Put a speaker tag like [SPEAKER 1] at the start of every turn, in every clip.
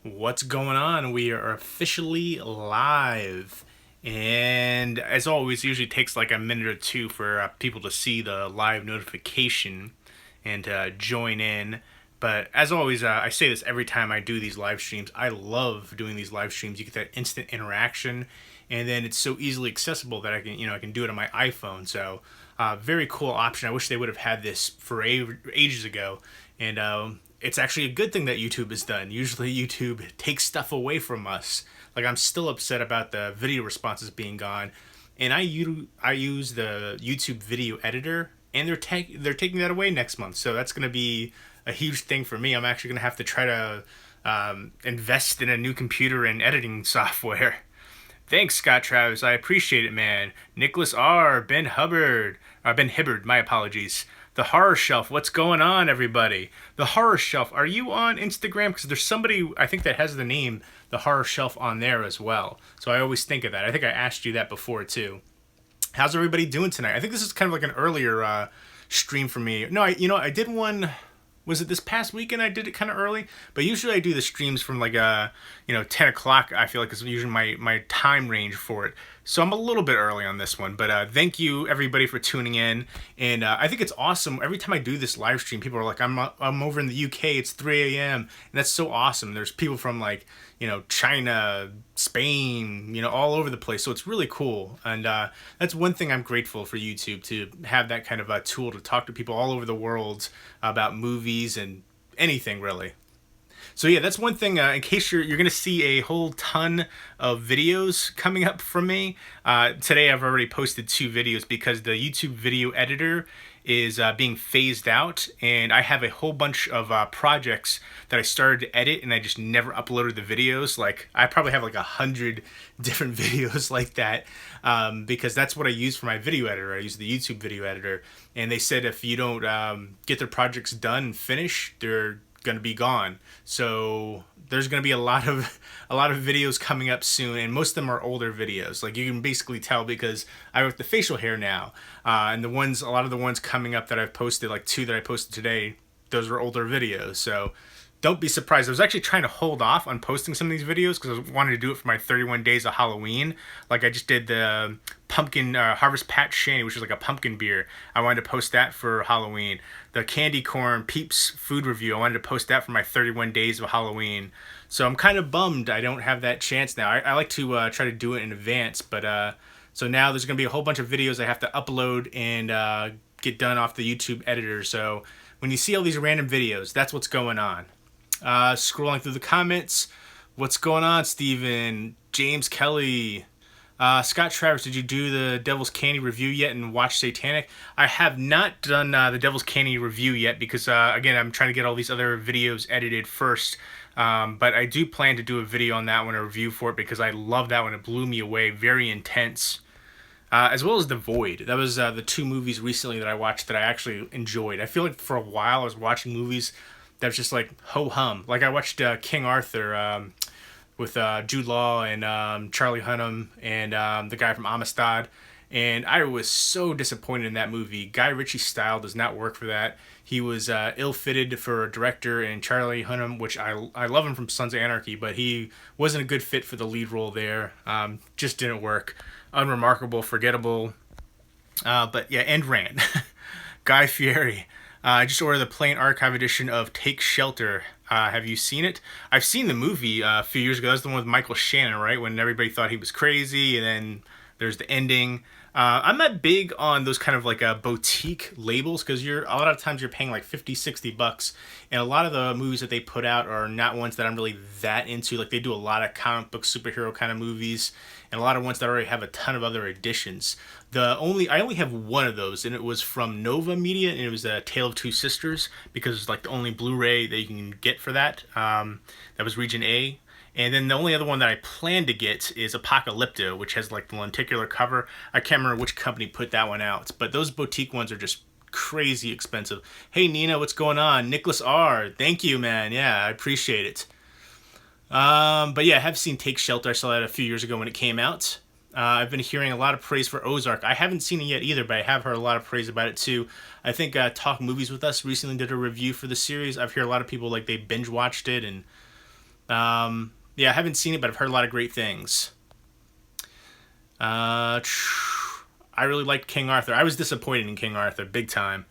[SPEAKER 1] What's going on? We are officially live. And as always, it usually takes like a minute or two for people to see the live notification and join in. But as always, I say this every time I do these live streams. I love doing these live streams. You get that instant interaction, and then it's so easily accessible that I can do it on my iPhone. So, very cool option. I wish they would have had this for ages ago. And it's actually a good thing that YouTube has done. Usually, YouTube takes stuff away from us. Like I'm still upset about the video responses being gone, and I use the YouTube video editor, and they're taking that away next month. So that's gonna be a huge thing for me. I'm actually gonna have to try to invest in a new computer and editing software. Thanks, Scott Travis. I appreciate it, man. Nicholas R. Ben Hibbard. My apologies. The Horror Shelf. What's going on, everybody? The Horror Shelf. Are you on Instagram? Because there's somebody I think that has the name The Horror Shelf on there as well. So I always think of that. I think I asked you that before too. How's everybody doing tonight? I think this is kind of like an earlier stream for me. No, I did one. Was it this past weekend? I did it kind of early, but usually I do the streams from like 10 o'clock. I feel like is usually my time range for it. So I'm a little bit early on this one, but thank you everybody for tuning in. And I think it's awesome. Every time I do this live stream, people are like, I'm over in the UK. It's 3 a.m. and that's so awesome. There's people from like China, Spain, all over the place. So it's really cool. And that's one thing I'm grateful for YouTube to have that kind of a tool to talk to people all over the world about movies and anything really. So yeah, that's one thing. In case you're gonna see a whole ton of videos coming up from me today, I've already posted 2 videos because the YouTube video editor is being phased out, and I have a whole bunch of projects that I started to edit, and I just never uploaded the videos. Like I probably have like 100 different videos like that because that's what I use for my video editor. I use the YouTube video editor, and they said if you don't get their projects done and finished, they're going to be gone. So there's going to be a lot of videos coming up soon, and most of them are older videos. Like you can basically tell because I have the facial hair now, and a lot of the ones coming up that I've posted, like 2 that I posted today, those were older videos. So don't be surprised. I was actually trying to hold off on posting some of these videos because I wanted to do it for my 31 days of Halloween. Like I just did the pumpkin Harvest Patch Shandy, which is like a pumpkin beer. I wanted to post that for Halloween. The candy corn Peeps food review, I wanted to post that for my 31 days of Halloween. So I'm kind of bummed I don't have that chance now. I like to try to do it in advance, but so now there's going to be a whole bunch of videos I have to upload and get done off the YouTube editor. So when you see all these random videos, that's what's going on. Scrolling through the comments. What's going on, Steven? James Kelly. Scott Travers, did you do the Devil's Candy review yet and watch Satanic? I have not done the Devil's Candy review yet because, again, I'm trying to get all these other videos edited first. But I do plan to do a video on that one, a review for it, because I love that one. It blew me away. Very intense. As well as The Void. That was the 2 movies recently that I watched that I actually enjoyed. I feel like for a while I was watching movies that was just like ho-hum. Like I watched King Arthur with Jude Law and Charlie Hunnam and the guy from Amistad. And I was so disappointed in that movie. Guy Ritchie's style does not work for that. He was ill-fitted for a director, and Charlie Hunnam, which I love him from Sons of Anarchy, but he wasn't a good fit for the lead role there. Just didn't work. Unremarkable, forgettable. But yeah, end rant. Guy Fieri. I just ordered the plain archive edition of Take Shelter. Have you seen it? I've seen the movie a few years ago. That's the one with Michael Shannon, right? When everybody thought he was crazy, and then there's the ending. I'm not big on those kind of like boutique labels because a lot of times you're paying like 50, $60, and a lot of the movies that they put out are not ones that I'm really that into. Like they do a lot of comic book superhero kind of movies, and a lot of ones that already have a ton of other editions. I only have one of those, and it was from Nova Media, and it was A Tale of Two Sisters because it's like the only Blu-ray that you can get for that. That was Region A. And then the only other one that I plan to get is Apocalypto, which has like the lenticular cover. I can't remember which company put that one out, but those boutique ones are just crazy expensive. Hey Nina, what's going on? Nicholas R, thank you, man. Yeah, I appreciate it. But yeah, I have seen Take Shelter. I saw that a few years ago when it came out. I've been hearing a lot of praise for Ozark. I haven't seen it yet either, but I have heard a lot of praise about it too. I think Talk Movies With Us recently did a review for the series. I've heard a lot of people like they binge watched it, and Yeah, I haven't seen it, but I've heard a lot of great things. Uh, I really liked King Arthur. I was disappointed in King Arthur, big time.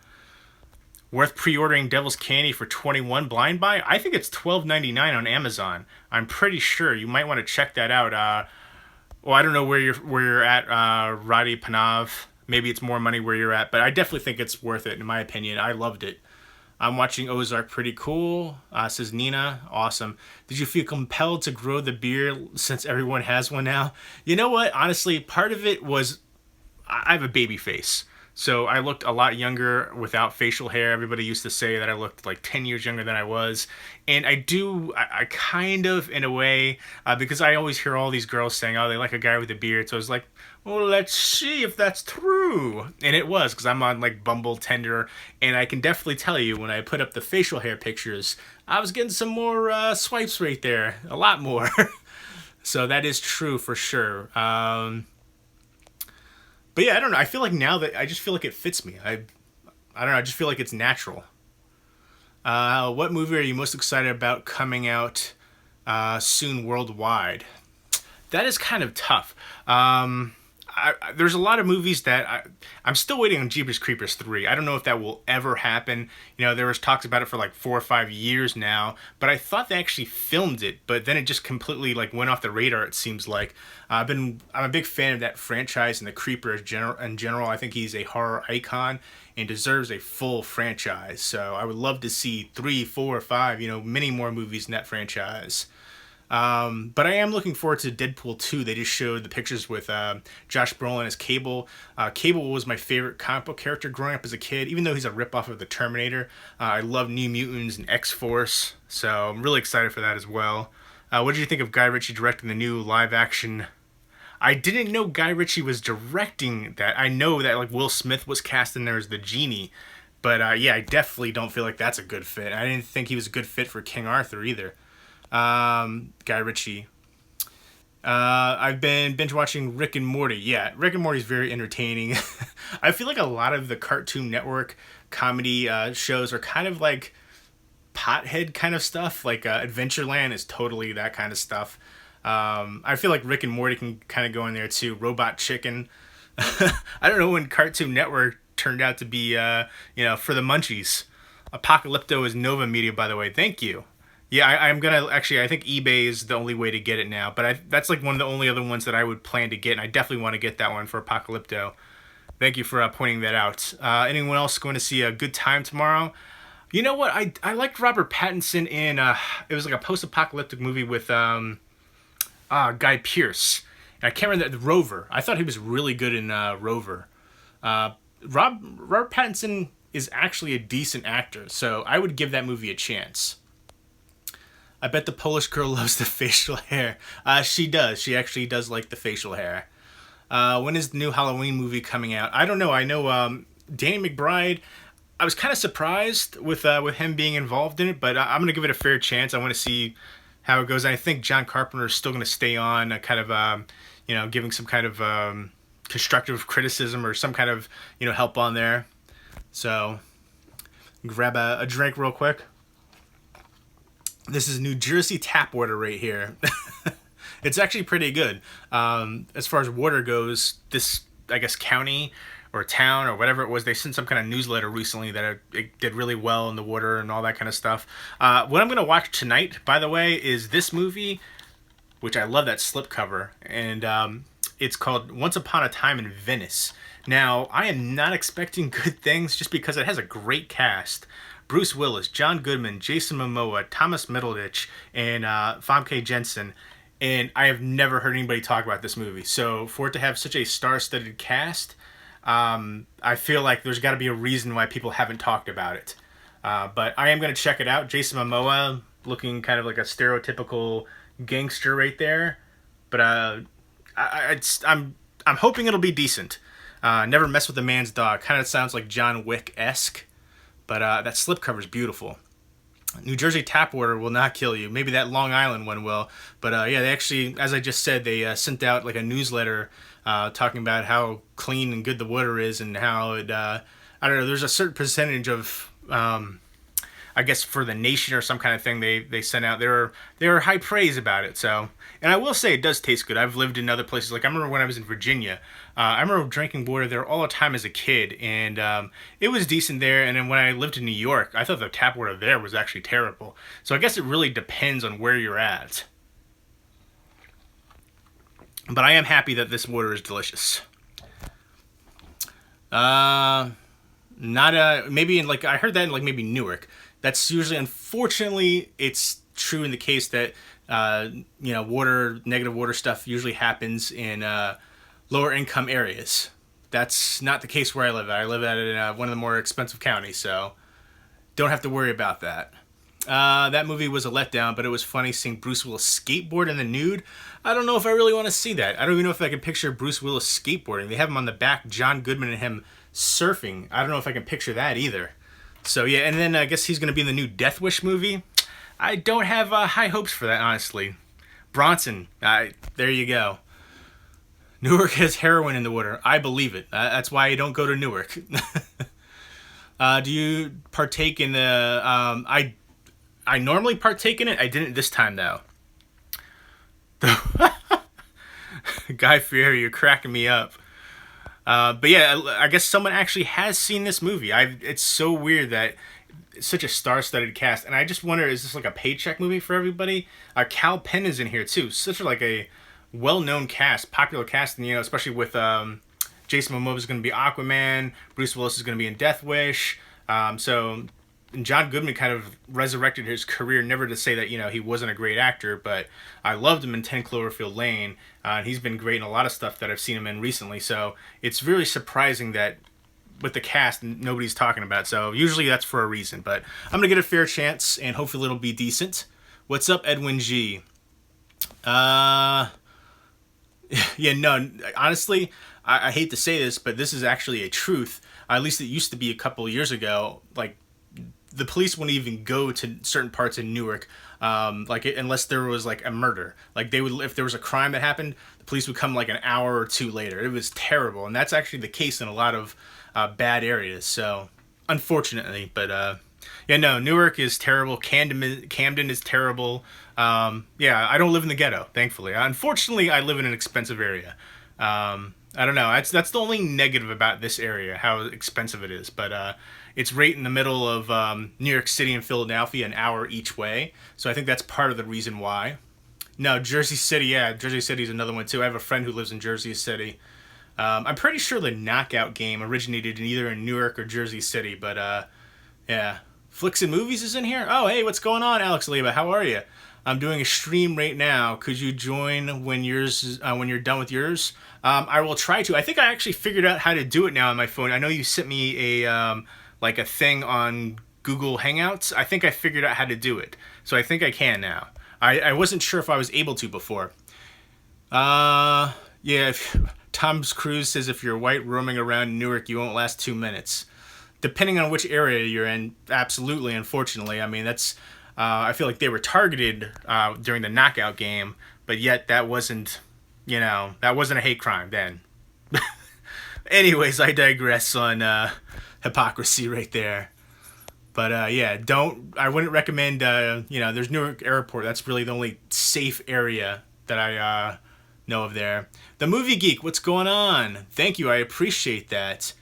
[SPEAKER 1] Worth pre-ordering Devil's Candy for 21 blind buy. I think it's 12.99 on Amazon. I'm pretty sure you might want to check that out. Well, I don't know where you're at, Roddy Panav. Maybe it's more money where you're at, but I definitely think it's worth it in my opinion. I loved it. I'm watching Ozark, pretty cool. Says Nina, awesome. Did you feel compelled to grow the beard since everyone has one now? You know what? Honestly, part of it was I have a baby face. So I looked a lot younger without facial hair. Everybody used to say that I looked like 10 years younger than I was. And I kind of, in a way, because I always hear all these girls saying, oh, they like a guy with a beard. So I was like, well, let's see if that's true. And it was, because I'm on like Bumble, Tinder, and I can definitely tell you when I put up the facial hair pictures, I was getting some more swipes right there. A lot more. So that is true for sure. But yeah, I don't know. I feel like now that I just feel like it fits me. I don't know. I just feel like it's natural. What movie are you most excited about coming out soon worldwide? That is kind of tough. There's a lot of movies that I'm still waiting on Jeepers Creepers 3. I don't know if that will ever happen. You know, there was talks about it for like 4 or 5 years now, but I thought they actually filmed it, but then it just completely like went off the radar, it seems like. I'm a big fan of that franchise and the Creeper in general. I think he's a horror icon and deserves a full franchise. So I would love to see 3, 4, 5, many more movies in that franchise. But I am looking forward to Deadpool 2. They just showed the pictures with Josh Brolin as Cable. Cable was my favorite comic book character growing up as a kid, even though he's a ripoff of the Terminator. I love New Mutants and X-Force, so I'm really excited for that as well. What did you think of Guy Ritchie directing the new live-action? I didn't know Guy Ritchie was directing that. I know that like Will Smith was cast in there as the genie, but yeah, I definitely don't feel like that's a good fit. I didn't think he was a good fit for King Arthur either. Guy Ritchie. I've been binge watching Rick and Morty. Yeah, Rick and Morty is very entertaining. I feel like a lot of the Cartoon Network comedy shows are kind of like pothead kind of stuff. Like Adventureland is totally that kind of stuff. I feel like Rick and Morty can kind of go in there too. Robot Chicken. I don't know when Cartoon Network turned out to be, for the munchies. Apocalypto is Nova Media, by the way. Thank you. Yeah, I'm gonna actually. I think eBay is the only way to get it now, but that's like one of the only other ones that I would plan to get, and I definitely want to get that one for Apocalypto. Thank you for pointing that out. Anyone else going to see A Good Time tomorrow? You know what? I liked Robert Pattinson in. It was like a post-apocalyptic movie with Guy Pearce. And I can't remember the Rover. I thought he was really good in Rover. Robert Pattinson is actually a decent actor, so I would give that movie a chance. I bet the Polish girl loves the facial hair. She does. She actually does like the facial hair. When is the new Halloween movie coming out? I don't know. I know Danny McBride. I was kind of surprised with him being involved in it, but I'm going to give it a fair chance. I want to see how it goes. I think John Carpenter is still going to stay on, kind of, giving some kind of constructive criticism or some kind of, help on there. So, grab a drink real quick. This is New Jersey tap water right here. It's actually pretty good. As far as water goes, this, I guess, county or town or whatever it was, they sent some kind of newsletter recently that it did really well in the water and all that kind of stuff. What I'm going to watch tonight, by the way, is this movie, which I love that slipcover, and it's called Once Upon a Time in Venice. Now, I am not expecting good things just because it has a great cast. Bruce Willis, John Goodman, Jason Momoa, Thomas Middleditch, and Famke Jensen. And I have never heard anybody talk about this movie. So for it to have such a star-studded cast, I feel like there's got to be a reason why people haven't talked about it. But I am going to check it out. Jason Momoa looking kind of like a stereotypical gangster right there. But I'm hoping it'll be decent. Never mess with a man's dog. Kind of sounds like John Wick-esque. But that slipcover is beautiful. New Jersey tap water will not kill you. Maybe that Long Island one will. But yeah, they actually, as I just said, they sent out like a newsletter talking about how clean and good the water is and how it, I don't know, there's a certain percentage of, I guess for the nation or some kind of thing they sent out. They were high praise about it. So, and I will say it does taste good. I've lived in other places. Like I remember when I was in Virginia, I remember drinking water there all the time as a kid, and it was decent there. And then when I lived in New York, I thought the tap water there was actually terrible. So I guess it really depends on where you're at. But I am happy that this water is delicious. Not maybe in like I heard that in like maybe Newark. That's usually, unfortunately, it's true in the case that water, negative water stuff usually happens in lower income areas. That's not the case where I live at. I live at in one of the more expensive counties, so don't have to worry about that. That movie was a letdown, but it was funny seeing Bruce Willis skateboard in the nude. I don't know if I really want to see that. I don't even know if I can picture Bruce Willis skateboarding. They have him on the back, John Goodman and him surfing. I don't know if I can picture that either. So yeah, and then I guess he's going to be in the new Death Wish movie. I don't have high hopes for that, honestly. Bronson, there you go. Newark has heroin in the water. I believe it. That's why I don't go to Newark. Do you partake in the... I normally partake in it. I didn't this time, though. Guy Fieri, you're cracking me up. But yeah, I guess someone actually has seen this movie. It's so weird that it's such a star-studded cast, and I just wonder, is this like a paycheck movie for everybody? Cal Penn is in here too. Such like a well-known cast, popular cast, and especially with Jason Momoa is going to be Aquaman, Bruce Willis is going to be in Death Wish. So John Goodman kind of resurrected his career, never to say that, he wasn't a great actor, but I loved him in 10 Cloverfield Lane. He's been great in a lot of stuff that I've seen him in recently, so it's really surprising that with the cast, nobody's talking about it. So usually that's for a reason, but I'm going to get a fair chance, and hopefully it'll be decent. What's up, Edwin G? Yeah, no, honestly, I hate to say this, but this is actually a truth. At least it used to be a couple of years ago, like, the police wouldn't even go to certain parts in Newark, unless there was like a murder. Like they would, if there was a crime that happened, the police would come like an hour or two later. It was terrible, and that's actually the case in a lot of bad areas. So, unfortunately, but yeah, no, Newark is terrible. Camden is terrible. Yeah, I don't live in the ghetto, thankfully. Unfortunately, I live in an expensive area. I don't know. That's the only negative about this area, how expensive it is. But it's right in the middle of New York City and Philadelphia, an hour each way. So I think that's part of the reason why. No, Jersey City, yeah. Jersey City is another one, too. I have a friend who lives in Jersey City. I'm pretty sure the Knockout game originated either in Newark or Jersey City. But, yeah. Flicks and Movies is in here? Oh, hey, what's going on, Alex Leba? How are you? I'm doing a stream right now. Could you join when you're done with yours? I will try to. I think I actually figured out how to do it now on my phone. I know you sent me a thing on Google Hangouts. I think I figured out how to do it, so I think I can now. I wasn't sure if I was able to before. Yeah. Tom Cruise says if you're white roaming around Newark, you won't last 2 minutes. Depending on which area you're in, absolutely. Unfortunately, I mean that's. I feel like they were targeted during the Knockout game, but yet that wasn't a hate crime then. Anyways, I digress on hypocrisy right there. But yeah, I wouldn't recommend, there's Newark Airport. That's really the only safe area that I know of there. The Movie Geek, what's going on? Thank you, I appreciate that.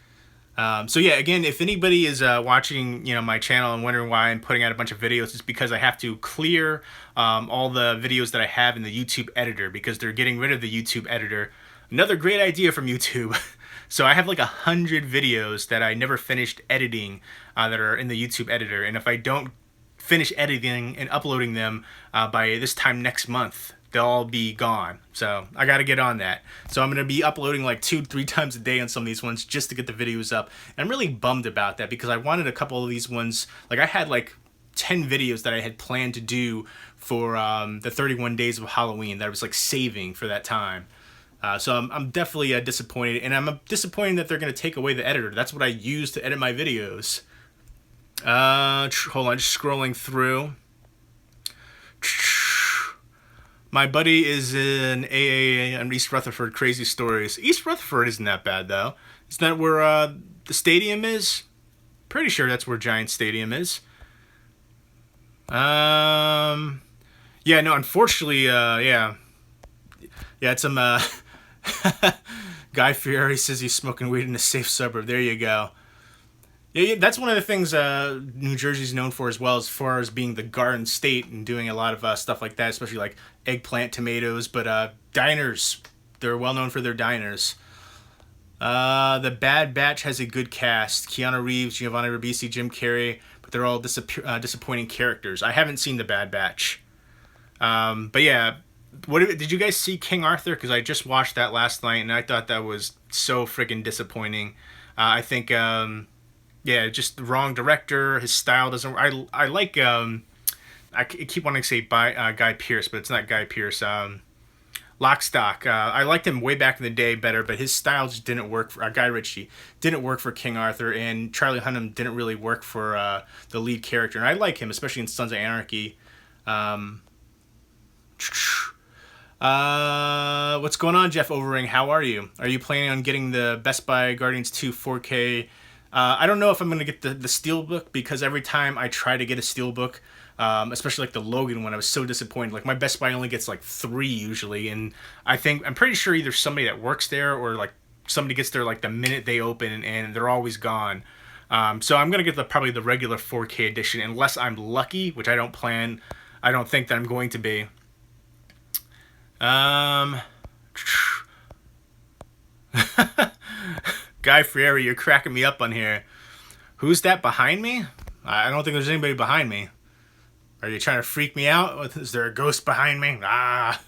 [SPEAKER 1] So yeah, again, if anybody is watching, my channel and wondering why I'm putting out a bunch of videos, it's because I have to clear all the videos that I have in the YouTube editor because they're getting rid of the YouTube editor. Another great idea from YouTube. So I have like 100 videos that I never finished editing that are in the YouTube editor, and if I don't finish editing and uploading them by this time next month, they'll all be gone. So I got to get on that. So I'm going to be uploading like 2-3 times a day on some of these ones just to get the videos up. And I'm really bummed about that because I wanted a couple of these ones. Like I had like 10 videos that I had planned to do for the 31 days of Halloween that I was like saving for that time. So I'm definitely disappointed. And I'm disappointed that they're going to take away the editor. That's what I use to edit my videos. Hold on, just scrolling through. My buddy is in AA in East Rutherford, Crazy Stories. East Rutherford isn't that bad, though. Isn't that where the stadium is? Pretty sure that's where Giant Stadium is. Yeah, no, unfortunately, yeah, it's some, Guy Fieri says he's smoking weed in a safe suburb. There you go. Yeah, yeah, that's one of the things New Jersey's known for as far as being the Garden State and doing a lot of stuff like that, especially like eggplant, tomatoes, but diners. They're well known for their diners. The Bad Batch has a good cast: Keanu Reeves, Giovanni Ribisi, Jim Carrey, but they're all disappointing characters. I haven't seen The Bad Batch, but yeah. What did you guys see King Arthur? Because I just watched that last night and I thought that was so freaking disappointing. I think yeah, just the wrong director. His style doesn't. I like. I keep wanting to say Guy Pearce, but it's not Guy Pearce. Lockstock. I liked him way back in the day better, but his style just didn't work for Guy Ritchie. Didn't work for King Arthur, and Charlie Hunnam didn't really work for the lead character. And I like him, especially in Sons of Anarchy. Um, what's going on, Jeff Overing? How are you? Are you planning on getting the Best Buy Guardians 2 4K? I don't know if I'm going to get the Steelbook, because every time I try to get a Steelbook, especially like the Logan one, I was so disappointed. Like, my Best Buy only gets like 3 usually, and I'm pretty sure either somebody that works there or like somebody gets there like the minute they open, and they're always gone. So I'm going to get probably the regular 4K edition, unless I'm lucky, which I don't plan. I don't think that I'm going to be. Um, Guy Fieri, you're cracking me up on here. Who's that behind me? I don't think there's anybody behind me. Are you trying to freak me out? Is there a ghost behind me? Ah.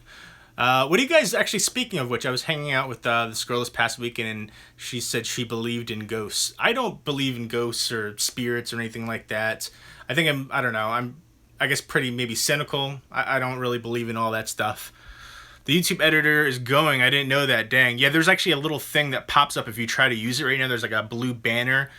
[SPEAKER 1] What are you guys actually, speaking of which, I was hanging out with this girl this past weekend, and she said she believed in ghosts. I don't believe in ghosts or spirits or anything like that. I don't know, I guess pretty maybe cynical. I don't really believe in all that stuff. The YouTube editor is going. I didn't know that. Dang. Yeah, there's actually a little thing that pops up if you try to use it right now. There's like a blue banner.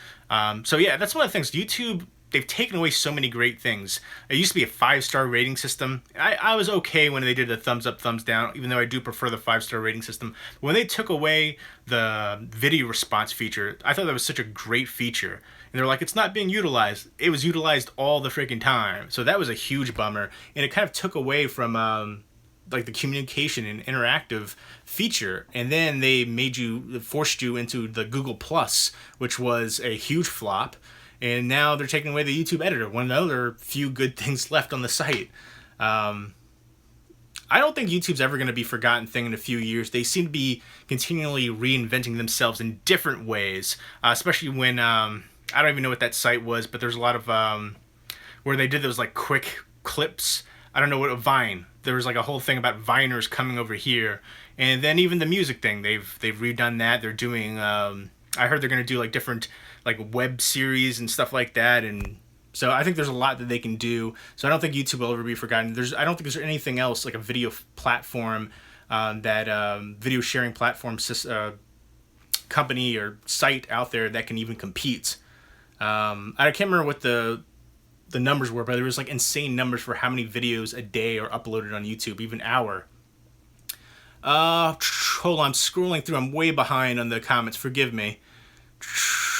[SPEAKER 1] So yeah, that's one of the things. YouTube, they've taken away so many great things. It used to be a 5-star rating system. I was okay when they did a thumbs up, thumbs down, even though I do prefer the 5-star rating system. When they took away the video response feature, I thought that was such a great feature. And they're like, it's not being utilized. It was utilized all the freaking time. So that was a huge bummer. And it kind of took away from like the communication and interactive feature, and then they forced you into the Google Plus, which was a huge flop, and now they're taking away the YouTube editor. One of the other few good things left on the site. I don't think YouTube's ever going to be a forgotten thing in a few years. They seem to be continually reinventing themselves in different ways, especially when I don't even know what that site was, but there's a lot of where they did those like quick clips. I don't know what, Vine. There was like a whole thing about Viners coming over here, and then even the music thing, they've redone that. They're doing. I heard they're gonna do like different like web series and stuff like that, and so I think there's a lot that they can do. So I don't think YouTube will ever be forgotten. I don't think there's anything else like a video platform, video sharing platform company or site out there that can even compete. I can't remember what the numbers were, but there was like insane numbers for how many videos a day are uploaded on YouTube, even hour. Hold on, I'm scrolling through. I'm way behind on the comments. Forgive me.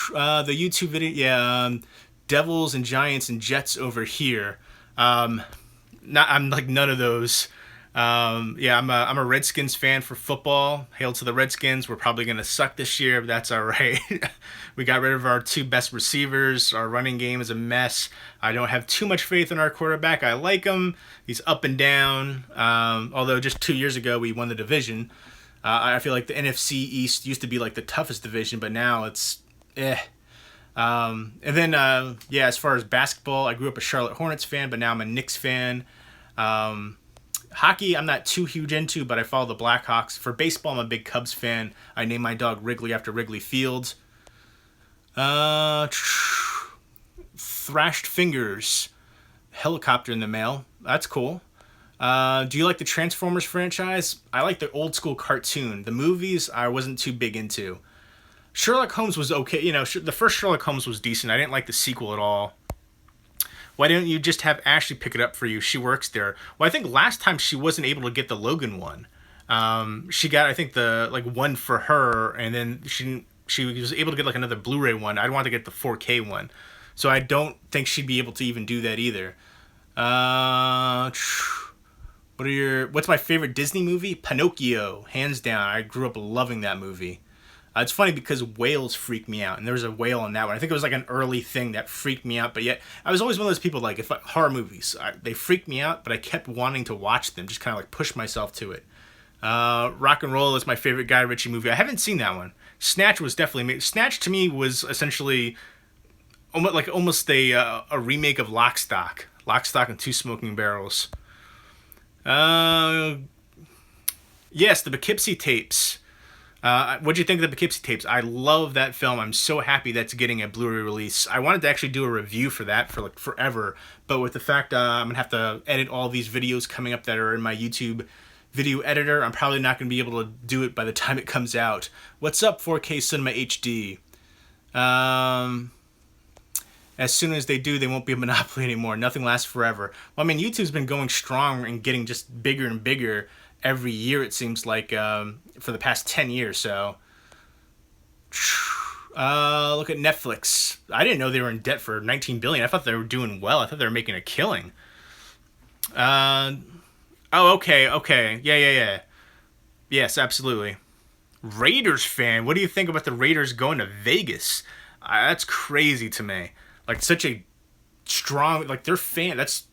[SPEAKER 1] The YouTube video, yeah, Devils and Giants and Jets over here. I'm like none of those. Yeah, I'm a Redskins fan for football. Hail to the Redskins. We're probably gonna suck this year, but that's all right. We got rid of our 2 best receivers. Our running game is a mess. I don't have too much faith in our quarterback. I like him. He's up and down. Although just 2 years ago we won the division. I feel like the NFC East used to be like the toughest division, but now it's and then yeah, as far as basketball, I grew up a Charlotte Hornets fan, but now I'm a Knicks fan. Hockey, I'm not too huge into, but I follow the Blackhawks. For baseball, I'm a big Cubs fan. I named my dog Wrigley after Wrigley Field. Thrashed Fingers. Helicopter in the mail. That's cool. Do you like the Transformers franchise? I like the old school cartoon. The movies, I wasn't too big into. Sherlock Holmes was okay. You know, the first Sherlock Holmes was decent. I didn't like the sequel at all. Why don't you just have Ashley pick it up for you? She works there. Well, I think last time she wasn't able to get the Logan one. She got, I think, the like one for her, and then she was able to get like another Blu-ray one. I'd want to get the 4K one, so I don't think she'd be able to even do that either. Uh, what's my favorite Disney movie? Pinocchio, hands down. I grew up loving that movie. It's funny because whales freak me out, and there was a whale in that one. I think it was like an early thing that freaked me out, but yet I was always one of those people like if horror movies, they freaked me out, but I kept wanting to watch them, just kind of like push myself to it. Rock and Roll is my favorite Guy Ritchie movie. I haven't seen that one. Snatch was definitely Snatch to me was essentially almost a remake of Lock, Stock and Two Smoking Barrels. Uh, yes, the Poughkeepsie tapes. What do you think of the Poughkeepsie tapes? I love that film. I'm so happy that's getting a Blu-ray release. I wanted to actually do a review for that for like forever, but with the fact I'm gonna have to edit all these videos coming up that are in my YouTube video editor, I'm probably not gonna be able to do it by the time it comes out. What's up, 4K Cinema HD? Um, as soon as they do, they won't be a monopoly anymore. Nothing lasts forever. Well, I mean, YouTube's been going strong and getting just bigger and bigger every year, it seems like, for the past 10 years. So, look at Netflix. I didn't know they were in debt for 19 billion. I thought they were doing well. I thought they were making a killing. Uh, oh, okay. Yeah. Yes, absolutely. Raiders fan. What do you think about the Raiders going to Vegas? That's crazy to me. Like such a strong like their fans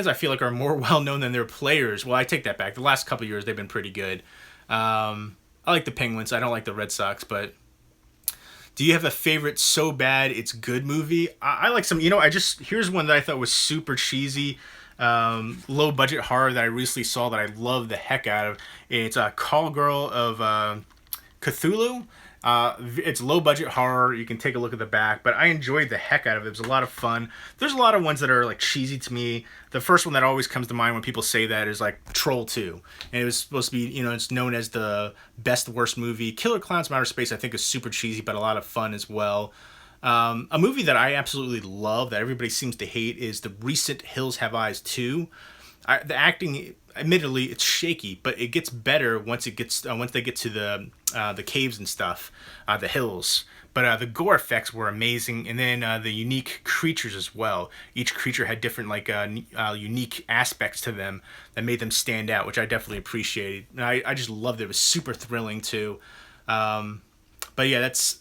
[SPEAKER 1] I feel like are more well known than their players. Well, I take that back. The last couple of years they've been pretty good. I like the Penguins. I don't like the Red Sox, but do you have a favorite so bad it's good movie? I like some. Here's one that I thought was super cheesy, low budget horror that I recently saw that I love the heck out of. It's a Call Girl of Cthulhu. It's low budget horror. You can take a look at the back, but I enjoyed the heck out of it. It was a lot of fun. There's a lot of ones that are like cheesy to me. The first one that always comes to mind when people say that is like Troll 2. And it was supposed to be, it's known as the best worst movie. Killer Clowns from Outer Space I think is super cheesy, but a lot of fun as well. A movie that I absolutely love that everybody seems to hate is the recent Hills Have Eyes 2. The acting, admittedly, it's shaky, but it gets better once they get to the caves and stuff, the hills. But the gore effects were amazing, and then the unique creatures as well. Each creature had different unique aspects to them that made them stand out, which I definitely appreciated. And I just loved it. It was super thrilling too. But yeah, that's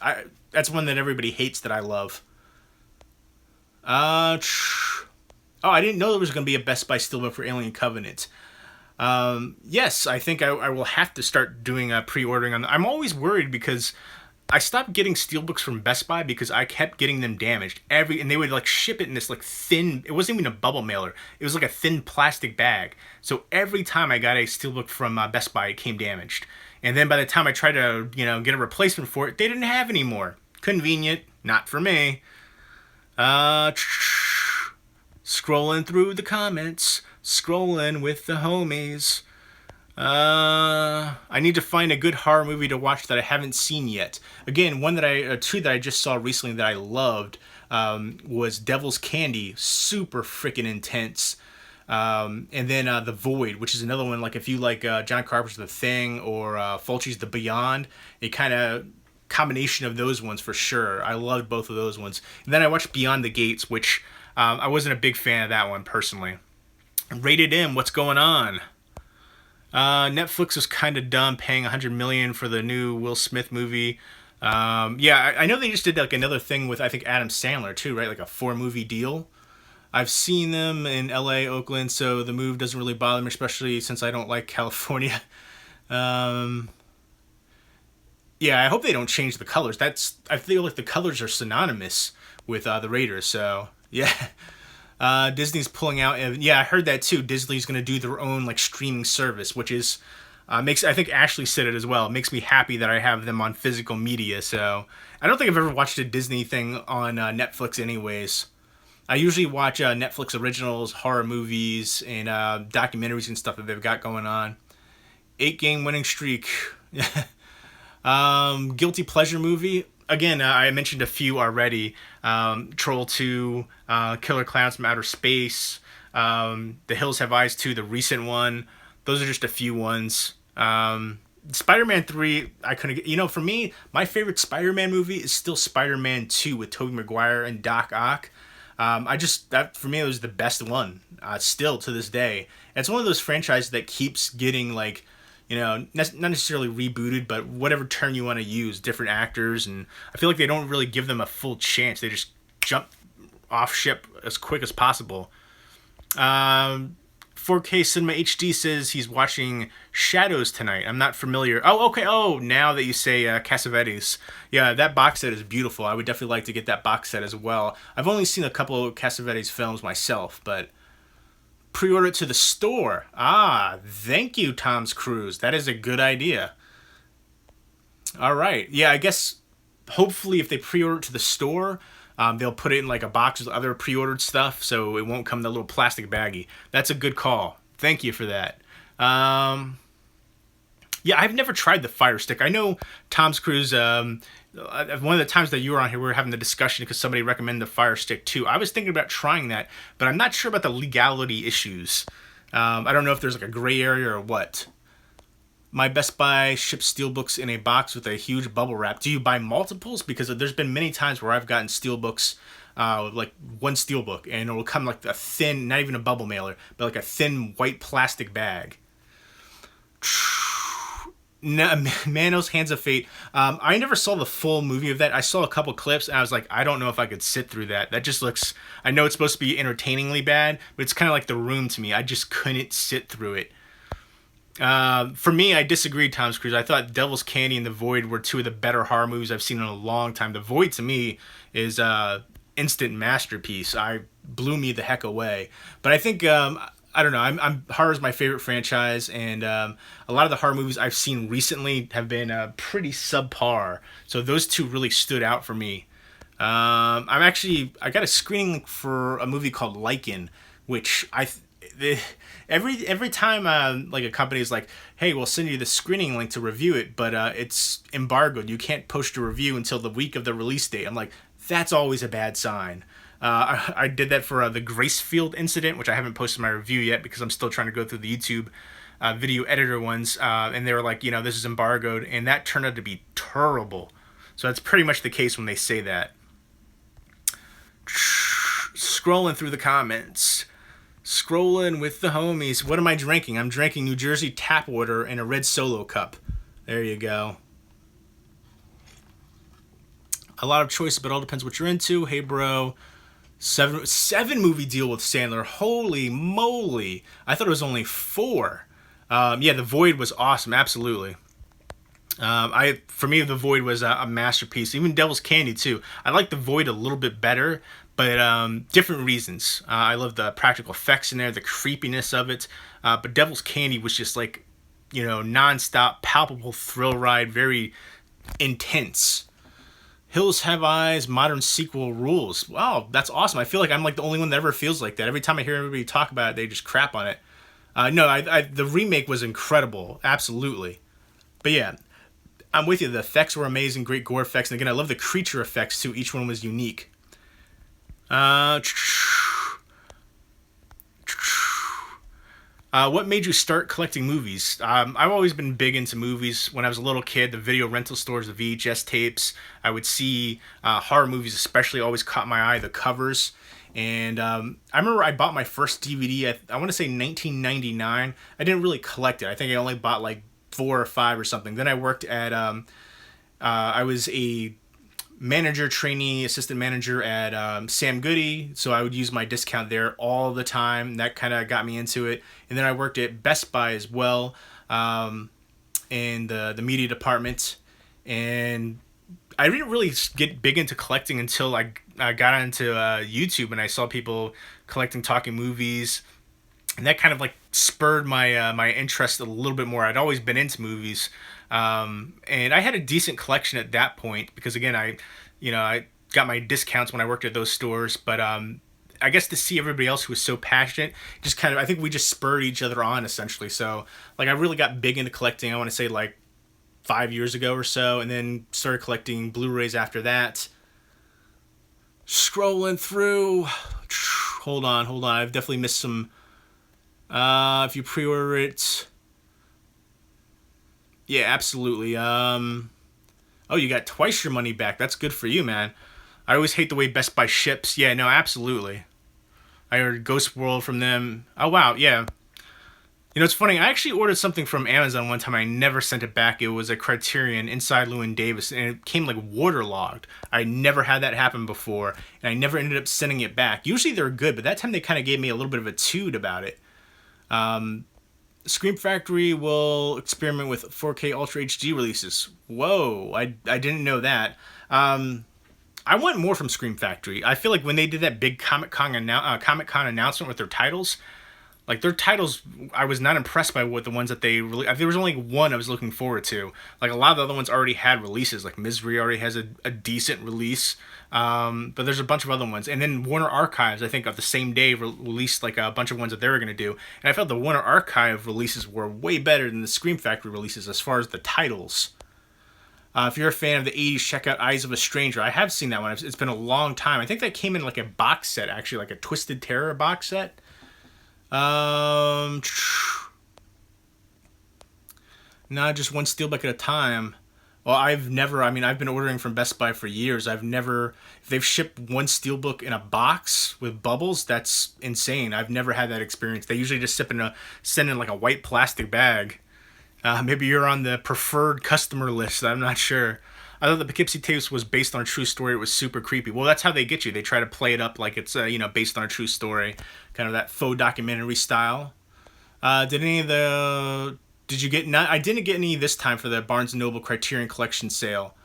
[SPEAKER 1] one that everybody hates that I love. Uh, Oh, I didn't know there was going to be a Best Buy Steelbook for Alien Covenant. Yes, I think I will have to start doing pre-ordering on. I'm always worried because I stopped getting steelbooks from Best Buy because I kept getting them damaged and they would like ship it in this like thin. It wasn't even a bubble mailer. It was like a thin plastic bag. So every time I got a steelbook from Best Buy, it came damaged. And then by the time I tried to get a replacement for it, they didn't have any more. Convenient, not for me. Uh. Scrolling through the comments, scrolling with the homies. I need to find a good horror movie to watch that I haven't seen yet. Again, two that I just saw recently that I loved was Devil's Candy, super freaking intense. And then The Void, which is another one. Like if you like John Carpenter's The Thing or Fulci's The Beyond, it kind of combination of those ones for sure. I loved both of those ones. And then I watched Beyond the Gates, which I wasn't a big fan of that one personally. Rated M, what's going on? Netflix was kind of dumb paying $100 million for the new Will Smith movie. Yeah, I know they just did like another thing with I think Adam Sandler too, right? Like a 4-movie deal. I've seen them in LA, Oakland, so the move doesn't really bother me, especially since I don't like California. Yeah, I hope they don't change the colors. I feel like the colors are synonymous with the Raiders, so yeah. Disney's pulling out, and yeah, I heard that too. Disney's going to do their own like streaming service, which is I think Ashley said it as well. It makes me happy that I have them on physical media. So I don't think I've ever watched a Disney thing on Netflix, anyways. I usually watch Netflix originals, horror movies, and documentaries and stuff that they've got going on. 8-game winning streak. Guilty pleasure movie. Again, I mentioned a few already. Troll 2, Killer Clowns from Outer Space, The Hills Have Eyes 2, the recent one. Those are just a few ones. Spider-Man 3, I couldn't get... for me, my favorite Spider-Man movie is still Spider-Man 2 with Tobey Maguire and Doc Ock. I just that for me it was the best one. Still to this day, it's one of those franchises that keeps getting like, not necessarily rebooted, but whatever term you want to use, different actors, and I feel like they don't really give them a full chance. They just jump off ship as quick as possible. 4K Cinema HD says he's watching Shadows tonight. I'm not familiar. Oh, okay. Oh, now that you say Cassavetes. Yeah, that box set is beautiful. I would definitely like to get that box set as well. I've only seen a couple of Cassavetes films myself, but pre-order it to the store. Ah, thank you, Tom's Cruise. That is a good idea. All right. Yeah, I guess hopefully if they pre-order it to the store, they'll put it in like a box with other pre-ordered stuff, so it won't come in that little plastic baggie. That's a good call. Thank you for that. Yeah, I've never tried the Fire Stick. I know Tom's Cruise. One of the times that you were on here, we were having the discussion because somebody recommended the Fire Stick too. I was thinking about trying that, but I'm not sure about the legality issues. I don't know if there's like a gray area or what. My Best Buy ships steelbooks in a box with a huge bubble wrap. Do you buy multiples? Because there's been many times where I've gotten steelbooks, like one steelbook, and it will come like a thin, not even a bubble mailer, but like a thin white plastic bag. Manos Hands of Fate. I never saw the full movie of that. I saw a couple clips, and I was like, I don't know if I could sit through that. That just looks. I know it's supposed to be entertainingly bad, but it's kind of like The Room to me. I just couldn't sit through it. For me, I disagreed, Tom's Cruise. I thought Devil's Candy and The Void were two of the better horror movies I've seen in a long time. The Void, to me, is instant masterpiece. I blew me the heck away. But I think, I don't know, horror is my favorite franchise, and a lot of the horror movies I've seen recently have been pretty subpar. So those two really stood out for me. I got a screening for a movie called Lycan, which every time like a company is like, hey, we'll send you the screening link to review it, but it's embargoed, you can't post a review until the week of the release date. I'm like, that's always a bad sign. I did that for the Gracefield incident, which I haven't posted my review yet because I'm still trying to go through the YouTube video editor ones, and they were like, this is embargoed, and that turned out to be terrible. So that's pretty much the case when they say that. Scrolling through the comments. Scrolling with the homies. What am I drinking? I'm drinking New Jersey tap water in a red Solo cup. There you go. A lot of choices, but all depends what you're into. Hey, bro. Seven movie deal with Sandler. Holy moly. I thought it was only 4. Yeah, The Void was awesome. Absolutely. For me, The Void was a masterpiece. Even Devil's Candy, too. I like The Void a little bit better, but different reasons. I love the practical effects in there, the creepiness of it. But Devil's Candy was just like, non-stop, palpable thrill ride, very intense. Hills Have Eyes, modern sequel rules. Wow, that's awesome. I feel like I'm like the only one that ever feels like that. Every time I hear everybody talk about it, they just crap on it. No, the remake was incredible. Absolutely. But yeah, I'm with you. The effects were amazing, great gore effects. And again, I love the creature effects too. Each one was unique. What made you start collecting movies? I've always been big into movies. When I was a little kid, the video rental stores, the VHS tapes, I would see horror movies especially always caught my eye, the covers. And I remember I bought my first DVD, I want to say 1999. I didn't really collect it. I think I only bought like 4 or 5 or something. Then I worked at, I was a trainee, assistant manager at Sam Goody, so I would use my discount there all the time. That kind of got me into it. And then I worked at Best Buy as well, in the media department. And I didn't really get big into collecting until I got into YouTube, and I saw people collecting talking movies, and that kind of like spurred my interest a little bit more. I'd always been into movies. And I had a decent collection at that point because again, I got my discounts when I worked at those stores, but I guess to see everybody else who was so passionate, just kind of, I think we just spurred each other on essentially. So like I really got big into collecting, I want to say like 5 years ago or so, and then started collecting Blu-rays after that. Scrolling through, hold on, I've definitely missed some. If you pre-order it, yeah, absolutely. Oh, you got twice your money back. That's good for you, man. I always hate the way Best Buy ships. Yeah, no, absolutely. I ordered Ghost World from them. Oh wow, yeah. You know, it's funny. I actually ordered something from Amazon one time. I never sent it back. It was a Criterion Inside Llewyn Davis, and it came like waterlogged. I never had that happen before, and I never ended up sending it back. Usually they're good, but that time they kind of gave me a little bit of a toot about it. Scream Factory will experiment with 4K Ultra HD releases. Whoa, I didn't know that. I want more from Scream Factory. I feel like when they did that big Comic Con announcement with their titles, like their titles, I was not impressed by what the ones that they really. There was only one I was looking forward to. Like a lot of the other ones already had releases. Like Misery already has a decent release, but there's a bunch of other ones. And then Warner Archives, I think, of the same day released like a bunch of ones that they were gonna do. And I felt the Warner Archive releases were way better than the Scream Factory releases as far as the titles. If you're a fan of the 80s, check out Eyes of a Stranger. I have seen that one. It's been a long time. I think that came in like a box set, actually, like a Twisted Terror box set. Not just one steelbook at a time. Well, I've been ordering from Best Buy for years. If they've shipped one steelbook in a box with bubbles, that's insane. I've never had that experience. They usually just send in like a white plastic bag. Maybe you're on the preferred customer list. I'm not sure. I thought the Poughkeepsie Tapes was based on a true story. It was super creepy. Well, that's how they get you. They try to play it up like it's based on a true story, kind of that faux documentary style. Did you get? Not, I didn't get any this time for the Barnes and Noble Criterion Collection sale.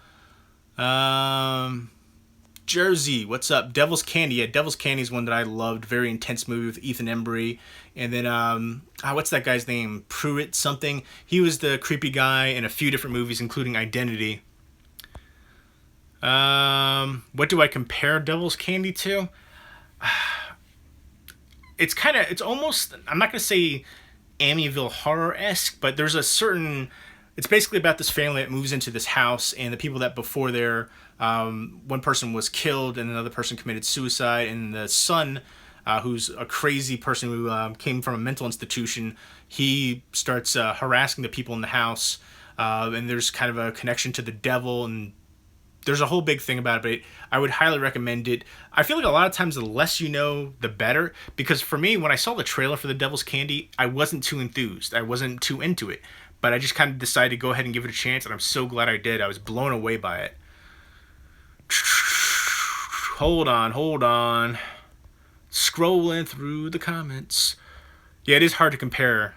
[SPEAKER 1] Jersey, what's up? Devil's Candy. Yeah, Devil's Candy is one that I loved. Very intense movie with Ethan Embry. And then, what's that guy's name? Pruitt something. He was the creepy guy in a few different movies, including Identity. What do I compare Devil's Candy to? It's almost, I'm not going to say Amityville Horror-esque, but there's a certain, it's basically about this family that moves into this house, and the people that before there, one person was killed and another person committed suicide, and the son, who's a crazy person who came from a mental institution, he starts harassing the people in the house, and there's kind of a connection to the devil, and there's a whole big thing about it, but I would highly recommend it. I feel like a lot of times the less you know, the better. Because for me, when I saw the trailer for The Devil's Candy, I wasn't too enthused. I wasn't too into it. But I just kind of decided to go ahead and give it a chance, and I'm so glad I did. I was blown away by it. Hold on. Scrolling through the comments. Yeah, it is hard to compare.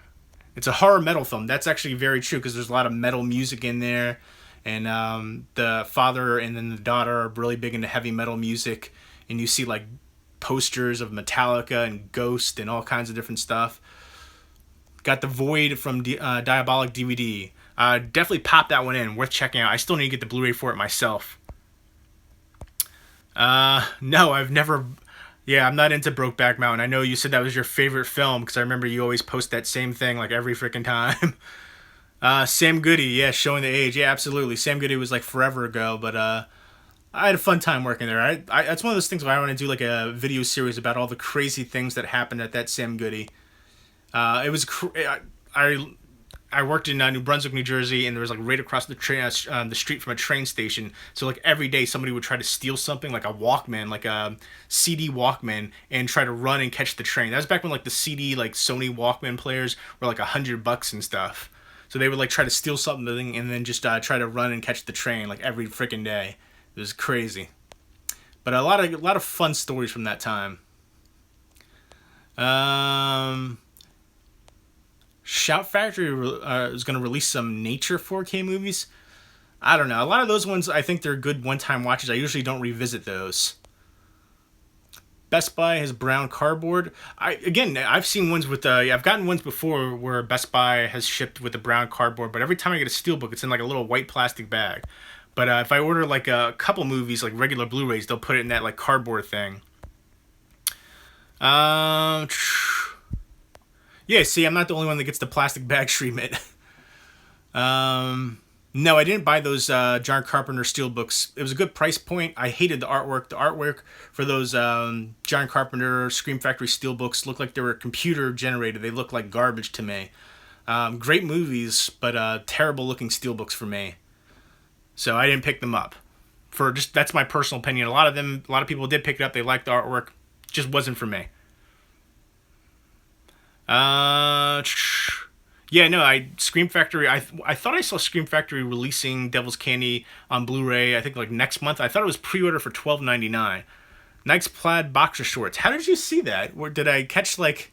[SPEAKER 1] It's a horror metal film. That's actually very true because there's a lot of metal music in there. And the father and then the daughter are really big into heavy metal music. And you see like posters of Metallica and Ghost and all kinds of different stuff. Got The Void from Diabolic DVD. Definitely pop that one in. Worth checking out. I still need to get the Blu-ray for it myself. No, I've never... Yeah, I'm not into Brokeback Mountain. I know you said that was your favorite film because I remember you always post that same thing like every freaking time. Sam Goody, yeah, showing the age. Yeah, absolutely. Sam Goody was like forever ago, but I had a fun time working there. I that's one of those things where I want to do like a video series about all the crazy things that happened at that Sam Goody. It was I worked in New Brunswick, New Jersey, and there was like right across the street from a train station. So like every day somebody would try to steal something, like a Walkman, like a CD Walkman, and try to run and catch the train. That was back when like the CD like Sony Walkman players were like $100 and stuff. So they would like try to steal something and then just try to run and catch the train like every freaking day. It was crazy, but a lot of fun stories from that time. Shout Factory is going to release some nature 4K movies. I don't know. A lot of those ones I think they're good one-time watches. I usually don't revisit those. Best Buy has brown cardboard. I've seen ones with I've gotten ones before where Best Buy has shipped with the brown cardboard, but every time I get a steelbook, it's in like a little white plastic bag. But if I order like a couple movies, like regular Blu-rays, they'll put it in that like cardboard thing. Yeah, see, I'm not the only one that gets the plastic bag treatment. No, I didn't buy those John Carpenter steelbooks. It was a good price point. I hated the artwork. The artwork for those John Carpenter Scream Factory steelbooks looked like they were computer generated. They looked like garbage to me. Great movies, but terrible looking steelbooks for me. So I didn't pick them up. For just that's my personal opinion. A lot of people did pick it up. They liked the artwork. Just wasn't for me. Uh, yeah, no, I Scream Factory. I thought I saw Scream Factory releasing Devil's Candy on Blu-ray. I think like next month. I thought it was pre-order for $12.99. Nice plaid boxer shorts. How did you see that? Or did I catch like?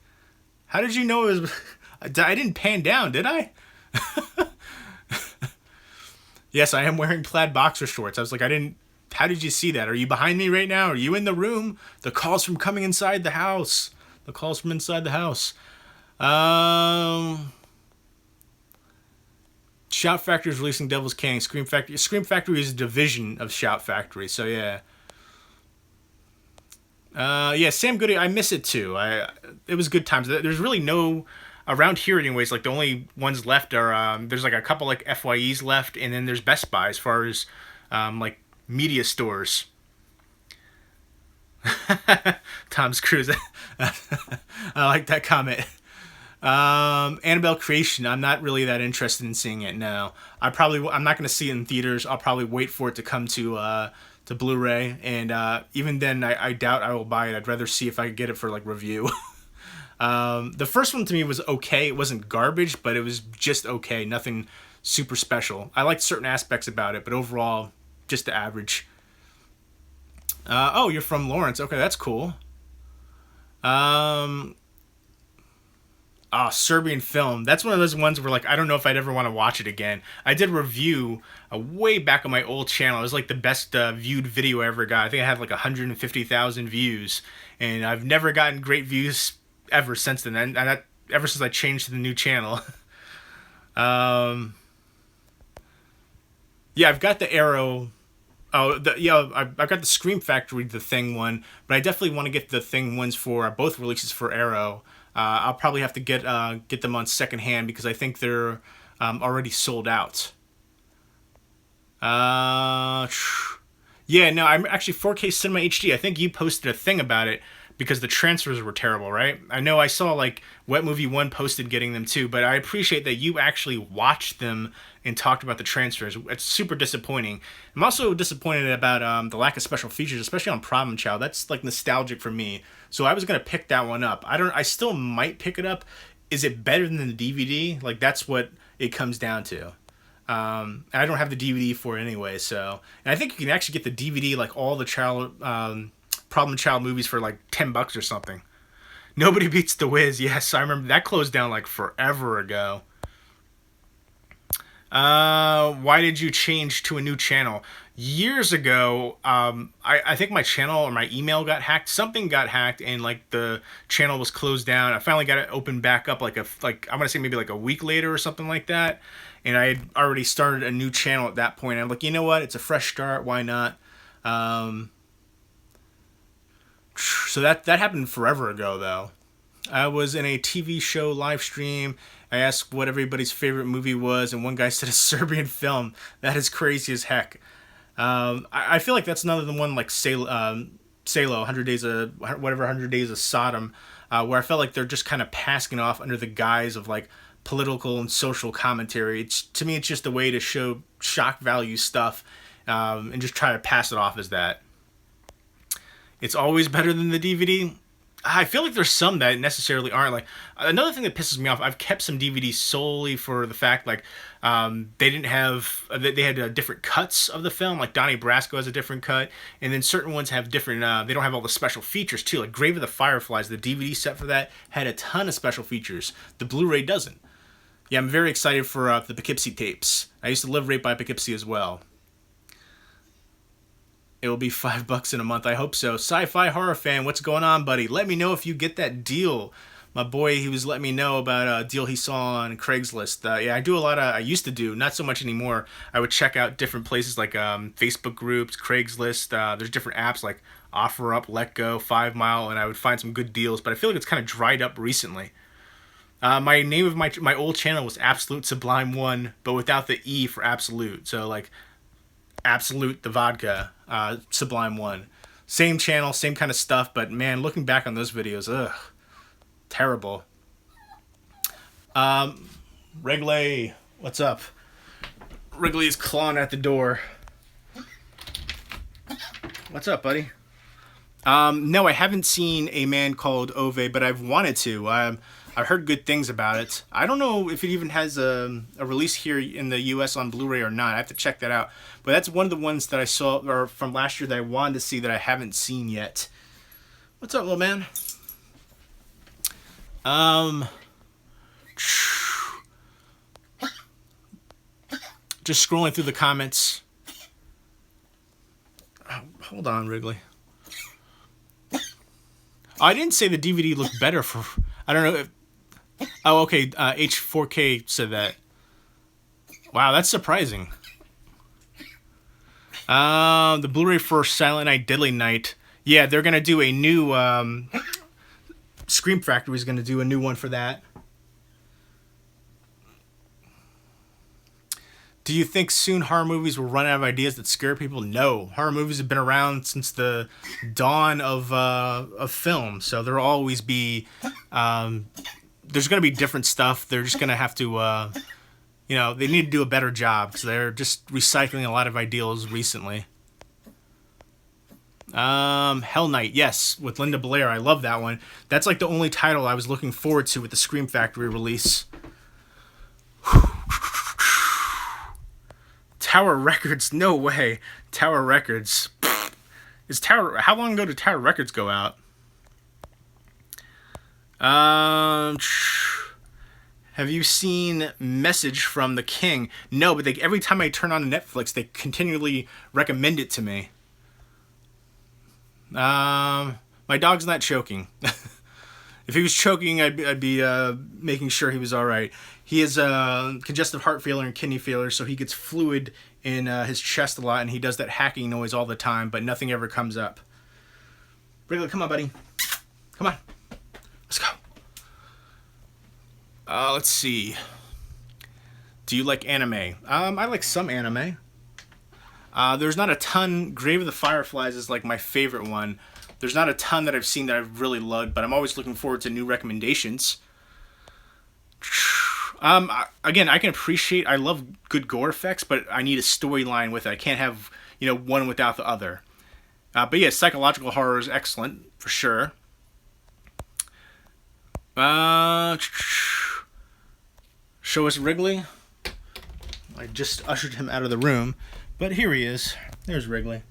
[SPEAKER 1] How did you know it was? I didn't pan down, did I? Yes, I am wearing plaid boxer shorts. I was like, I didn't. How did you see that? Are you behind me right now? Are you in the room? The calls from coming inside the house. The calls from inside the house. Um, Shout Factory is releasing Devil's Candy. Scream Factory. Scream Factory is a division of Shout Factory. So yeah. Yeah, Sam Goody. I miss it too. It was good times. There's really no around here anyways. Like the only ones left are there's like a couple like FYEs left, and then there's Best Buy as far as like media stores. Tom's Cruise. I like that comment. Annabelle Creation. I'm not really that interested in seeing it now. I'm not going to see it in theaters. I'll probably wait for it to come to Blu-ray, and even then, I doubt I will buy it. I'd rather see if I could get it for like review. The first one to me was okay. It wasn't garbage, but it was just okay. Nothing super special. I liked certain aspects about it, but overall, just the average. Oh, you're from Lawrence. Okay, that's cool. Um, Serbian film. That's one of those ones where like I don't know if I'd ever want to watch it again. I did a review way back on my old channel. It was like the best viewed video I ever got. I think I had like 150,000 views, and I've never gotten great views ever since then. And ever since I changed to the new channel. um, yeah, I've got the Arrow. I've got the Scream Factory, the Thing one, but I definitely want to get the Thing ones for both releases for Arrow. I'll probably have to get them on secondhand because I think they're already sold out. Yeah, no, I'm actually 4K Cinema HD. I think you posted a thing about it because the transfers were terrible, right? I know I saw like Wet Movie 1 posted getting them too, but I appreciate that you actually watched them and talked about the transfers. It's super disappointing. I'm also disappointed about the lack of special features, especially on Problem Child. That's like nostalgic for me. So I was gonna pick that one up. I still might pick it up. Is it better than the DVD? Like that's what it comes down to. And I don't have the DVD for it anyway, so and I think you can actually get the DVD like all the child Problem Child movies for like $10 or something. Nobody Beats the Wiz. Yes, I remember that closed down like forever ago. Why did you change to a new channel? Years ago, I think my channel or my email got hacked. Something got hacked, and like the channel was closed down. I finally got it opened back up like I'm gonna say maybe like a week later or something like that. And I had already started a new channel at that point. I'm like, you know what? It's a fresh start. Why not? So that happened forever ago, though. I was in a TV show live stream. I asked what everybody's favorite movie was, and one guy said a Serbian film. That is crazy as heck. I feel like that's another than one like Salo, 100 Days of whatever 100 Days of Sodom, where I felt like they're just kind of passing off under the guise of like political and social commentary. To me, it's just a way to show shock value stuff, and just try to pass it off as that. It's always better than the DVD. I feel like there's some that necessarily aren't. Like another thing that pisses me off, I've kept some DVDs solely for the fact like they didn't have they had different cuts of the film. Like Donnie Brasco has a different cut, and then certain ones have different. They don't have all the special features too. Like Grave of the Fireflies, the DVD set for that had a ton of special features. The Blu-ray doesn't. Yeah, I'm very excited for the Poughkeepsie tapes. I used to live right by Poughkeepsie as well. It will be $5 in a month. I hope so. Sci-fi horror fan, what's going on, buddy? Let me know if you get that deal. My boy, he was letting me know about a deal he saw on Craigslist. Yeah, I do a lot of. I used to do, not so much anymore. I would check out different places like Facebook groups, Craigslist. There's different apps like OfferUp, Let Go, 5 Mile, and I would find some good deals. But I feel like it's kind of dried up recently. My name of my old channel was Absolute Sublime 1, but without the E for absolute. So like Absolute the vodka, Sublime 1. Same channel, same kind of stuff, but man, looking back on those videos, ugh, terrible. Wrigley, what's up? Wrigley's clawing at the door. What's up, buddy? No, I haven't seen A Man Called Ove, but I've wanted to. I've heard good things about it. I don't know if it even has a release here in the U.S. on Blu-ray or not. I have to check that out. But that's one of the ones that I saw or from last year that I wanted to see that I haven't seen yet. What's up, little man? Um, just scrolling through the comments. Oh, hold on, Wrigley. I didn't say the DVD looked better for. I don't know if. Oh, okay. H4K said that. Wow, that's surprising. The Blu-ray for Silent Night, Deadly Night. Yeah, they're gonna do a new. Scream Factory's gonna do a new one for that. Do you think soon horror movies will run out of ideas that scare people? No, horror movies have been around since the dawn of film, so there'll always be. There's going to be different stuff. They're just going to have to, they need to do a better job because they're just recycling a lot of ideals recently. Hell Night, yes, with Linda Blair. I love that one. That's like the only title I was looking forward to with the Scream Factory release. Tower Records, no way. Tower Records. How long ago did Tower Records go out? Have you seen Message from the King? No, but every time I turn on Netflix, they continually recommend it to me. My dog's not choking. If he was choking, I'd be making sure he was all right. He has congestive heart failure and kidney failure, so he gets fluid in his chest a lot, and he does that hacking noise all the time, but nothing ever comes up. Wrigley, come on, buddy. Come on. Let's go. Let's see. Do you like anime? I like some anime. There's not a ton. Grave of the Fireflies is like my favorite one. There's not a ton that I've seen that I've really loved, but I'm always looking forward to new recommendations. Again, I can appreciate. I love good gore effects, but I need a storyline with it. I can't have one without the other. But yeah, psychological horror is excellent for sure. Show us Wrigley. I just ushered him out of the room, but here he is. There's Wrigley.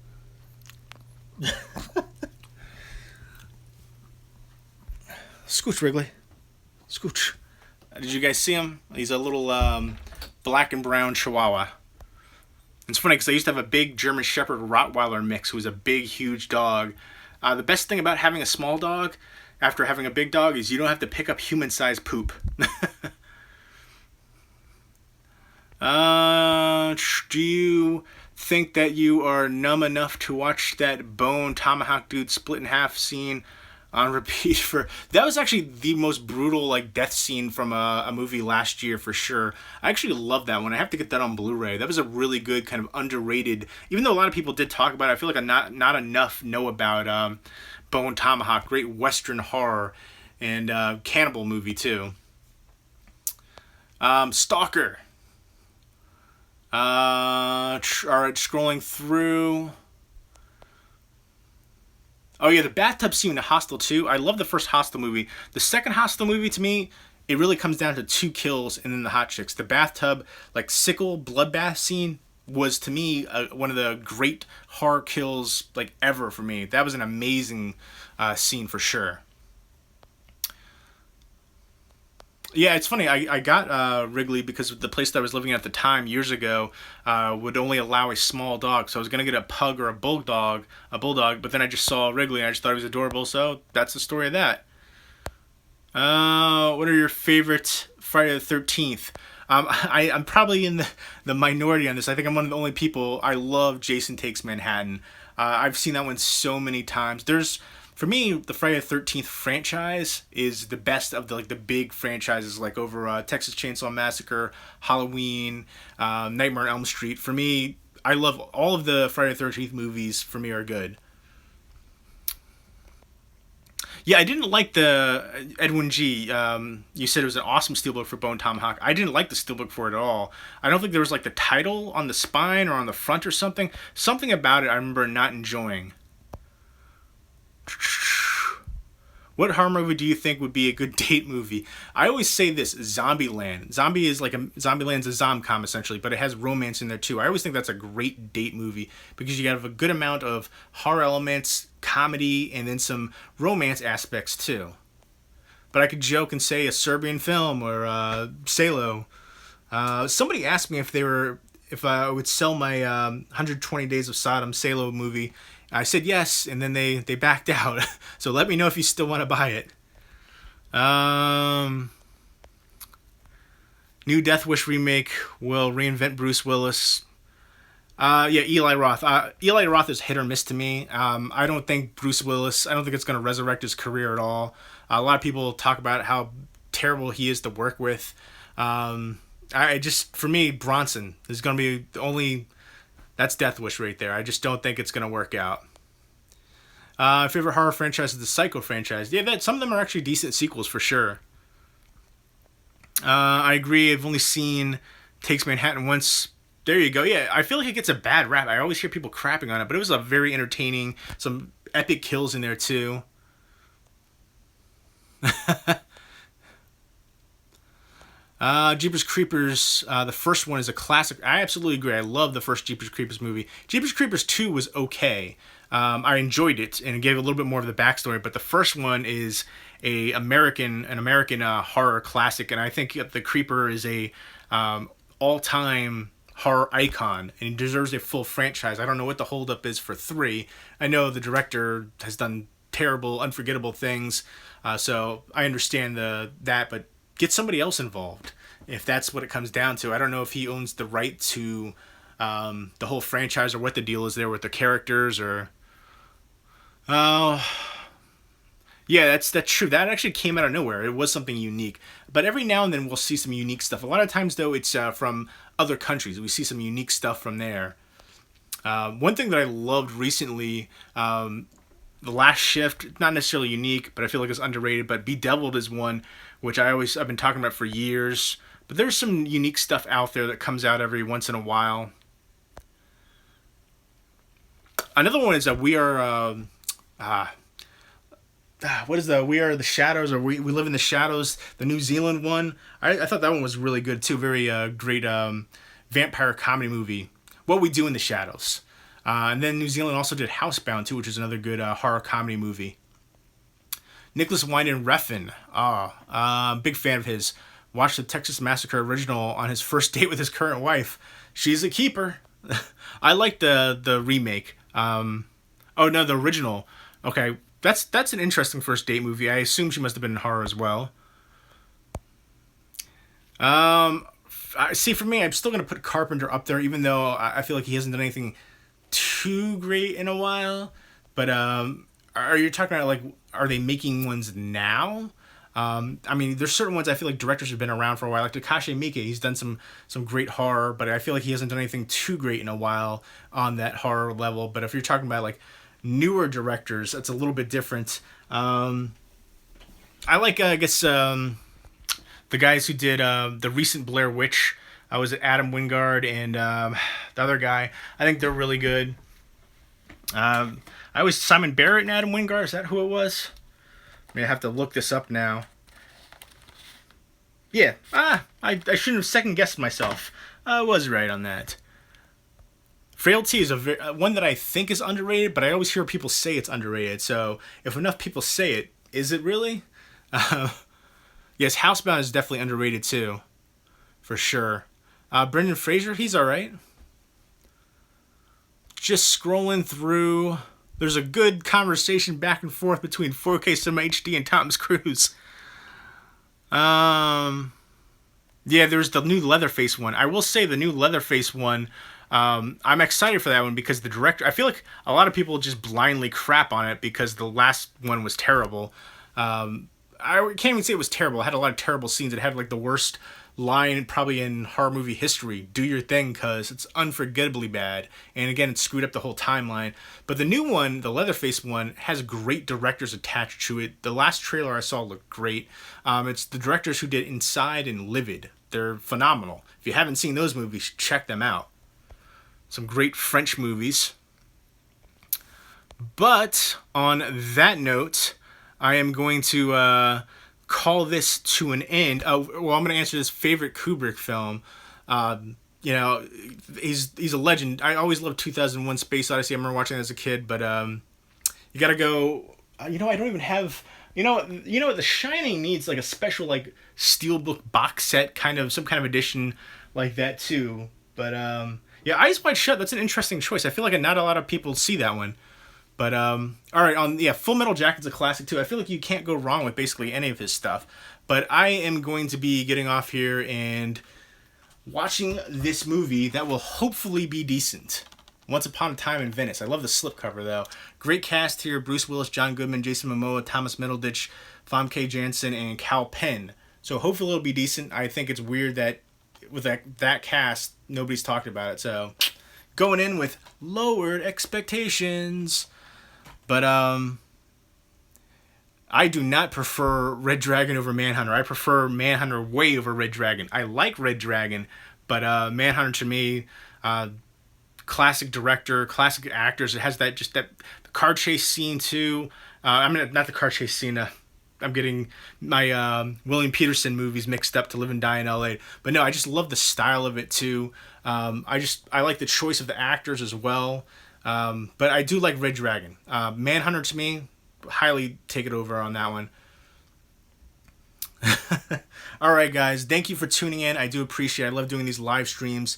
[SPEAKER 1] Scooch, Wrigley. Scooch. Did you guys see him? He's a little black and brown Chihuahua. It's funny because I used to have a big German Shepherd Rottweiler mix who was a big, huge dog. The best thing about having a small dog after having a big dog is you don't have to pick up human-sized poop. Do you think that you are numb enough to watch that bone tomahawk dude split in half scene on repeat for... That was actually the most brutal death scene from a movie last year for sure. I actually love that one. I have to get that on Blu-ray. That was a really good kind of underrated... Even though a lot of people did talk about it, I feel like not enough know about Bone Tomahawk. Great Western horror and cannibal movie too. Stalker. Alright, scrolling through. Oh yeah, the bathtub scene in Hostel 2. I love the first Hostel movie. The second Hostel movie, to me, it really comes down to 2 kills and then the hot chicks. The bathtub, sickle bloodbath scene was, to me, one of the great horror kills ever for me. That was an amazing scene for sure. Yeah, it's funny. I got Wrigley because the place that I was living at the time years ago would only allow a small dog. So I was going to get a pug or a bulldog, but then I just saw Wrigley and I just thought he was adorable. So that's the story of that. What are your favorite Friday the 13th? I'm probably in the minority on this. I think I'm one of the only people. I love Jason Takes Manhattan. I've seen that one so many times. For me, the Friday the 13th franchise is the best of the big franchises over Texas Chainsaw Massacre, Halloween, Nightmare on Elm Street. For me, I love all of the Friday the 13th movies. For me, are good. Yeah, I didn't like the Edwin G. You said it was an awesome steelbook for Bone Tomahawk. I didn't like the steelbook for it at all. I don't think there was the title on the spine or on the front or something. Something about it I remember not enjoying. What horror movie do you think would be a good date movie? I always say this: Zombieland. Zombieland's a zom-com essentially, but it has romance in there too. I always think that's a great date movie because you have a good amount of horror elements, comedy, and then some romance aspects too. But I could joke and say a Serbian film or Salo. Somebody asked me if I would sell my 120 Days of Sodom Salo movie. I said yes, and then they backed out. So let me know if you still want to buy it. New Death Wish remake will reinvent Bruce Willis. Yeah, Eli Roth. Eli Roth is hit or miss to me. I don't think Bruce Willis, I don't think it's going to resurrect his career at all. A lot of people talk about how terrible he is to work with. For me, Bronson is going to be the only. That's Death Wish right there. I just don't think it's going to work out. Favorite horror franchise is the Psycho franchise. Yeah, some of them are actually decent sequels for sure. I agree. I've only seen Takes Manhattan once. There you go. Yeah, I feel like it gets a bad rap. I always hear people crapping on it, but it was a very entertaining. Some epic kills in there too. Jeepers Creepers, the first one is a classic. I absolutely agree. I love the first Jeepers Creepers movie. Jeepers Creepers 2 was okay. I enjoyed it and it gave a little bit more of the backstory, but the first one is an American horror classic, and I think the Creeper is a all-time horror icon and he deserves a full franchise. I don't know what the holdup is for 3. I know the director has done terrible, unforgettable things, so I understand that, but get somebody else involved if that's what it comes down to. I don't know if he owns the right to the whole franchise or what the deal is there with the characters or. Yeah, that's true. That actually came out of nowhere. It was something unique. But every now and then we'll see some unique stuff. A lot of times though, it's from other countries. We see some unique stuff from there. One thing that I loved recently. The Last Shift, not necessarily unique, but I feel like it's underrated. But Bedeviled is one which I've been talking about for years. But there's some unique stuff out there that comes out every once in a while. Another one is that We Are the Shadows, or we Live in the Shadows, the New Zealand one. I thought that one was really good too. Very great vampire comedy movie. What We Do in the Shadows. And then New Zealand also did Housebound too, which is another good horror comedy movie. Nicholas Winding Refn. Big fan of his. Watched the Texas Massacre original on his first date with his current wife. She's a keeper. I like the remake. Oh no, the original. Okay, that's an interesting first date movie. I assume she must have been in horror as well. See, for me, I'm still gonna put Carpenter up there, even though I feel like he hasn't done anything too great in a while. But are you talking about, like, are they making ones now? I mean, there's certain ones I feel like directors have been around for a while, like Takashi Miike. He's done some great horror, but I feel like he hasn't done anything too great in a while on that horror level. But if you're talking about like newer directors, that's a little bit different. I like, I guess, the guys who did the recent Blair Witch. I was Adam Wingard and the other guy. I think they're really good. I was Simon Barrett and Adam Wingard. Is that who it was? I have to look this up now. Yeah. I shouldn't have second guessed myself. I was right on that. Frailty is one that I think is underrated, but I always hear people say it's underrated. So if enough people say it, is it really? Yes, Housebound is definitely underrated too, for sure. Brendan Fraser, he's all right. Just scrolling through. There's a good conversation back and forth between 4K Cinema HD and Tom Cruise. Yeah, there's the new Leatherface one. I will say the new Leatherface one, I'm excited for that one because the director, I feel like a lot of people just blindly crap on it because the last one was terrible. I can't even say it was terrible. It had a lot of terrible scenes. It had like the worst line probably in horror movie history. Do your thing, cuz it's unforgettably bad. And again, it screwed up the whole timeline. But the new one, the Leatherface one, has great directors attached to it. The last trailer I saw looked great. It's the directors who did Inside and Livid. They're phenomenal. If you haven't seen those movies, check them out. Some great French movies. But on that note, I am going to call this to an end. Well, I'm going to answer this favorite Kubrick film. You know, he's a legend. I always loved 2001: Space Odyssey. I remember watching it as a kid, but you got to go. You know, I don't even have. The Shining needs like a special like steelbook box set kind of some kind of edition like that too. But yeah, Eyes Wide Shut. That's an interesting choice. I feel like not a lot of people see that one. But all right, Full Metal Jacket's a classic too. I feel like you can't go wrong with basically any of his stuff. But I am going to be getting off here and watching this movie that will hopefully be decent. Once Upon a Time in Venice. I love the slipcover though. Great cast here: Bruce Willis, John Goodman, Jason Momoa, Thomas Middleditch, Famke Janssen, and Cal Penn. So hopefully it'll be decent. I think it's weird that with that cast nobody's talked about it. So going in with lowered expectations. But I do not prefer Red Dragon over Manhunter. I prefer Manhunter way over Red Dragon. I like Red Dragon, but Manhunter to me, classic director, classic actors. It has that car chase scene too. I mean, not the car chase scene. I'm getting my William Peterson movies mixed up to Live and Die in L.A. But no, I just love the style of it too. I like the choice of the actors as well. But I do like Red Dragon. Manhunter to me, highly take it over on that one. All right, guys. Thank you for tuning in. I do appreciate it. I love doing these live streams.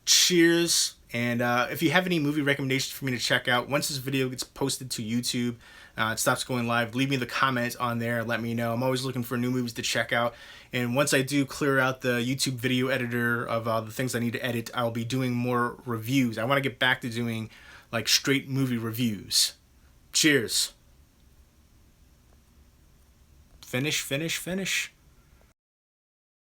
[SPEAKER 1] Cheers. And if you have any movie recommendations for me to check out, once this video gets posted to YouTube, it stops going live, leave me the comments on there. Let me know. I'm always looking for new movies to check out. And once I do clear out the YouTube video editor of the things I need to edit, I'll be doing more reviews. I want to get back to doing like straight movie reviews. Cheers. Finish.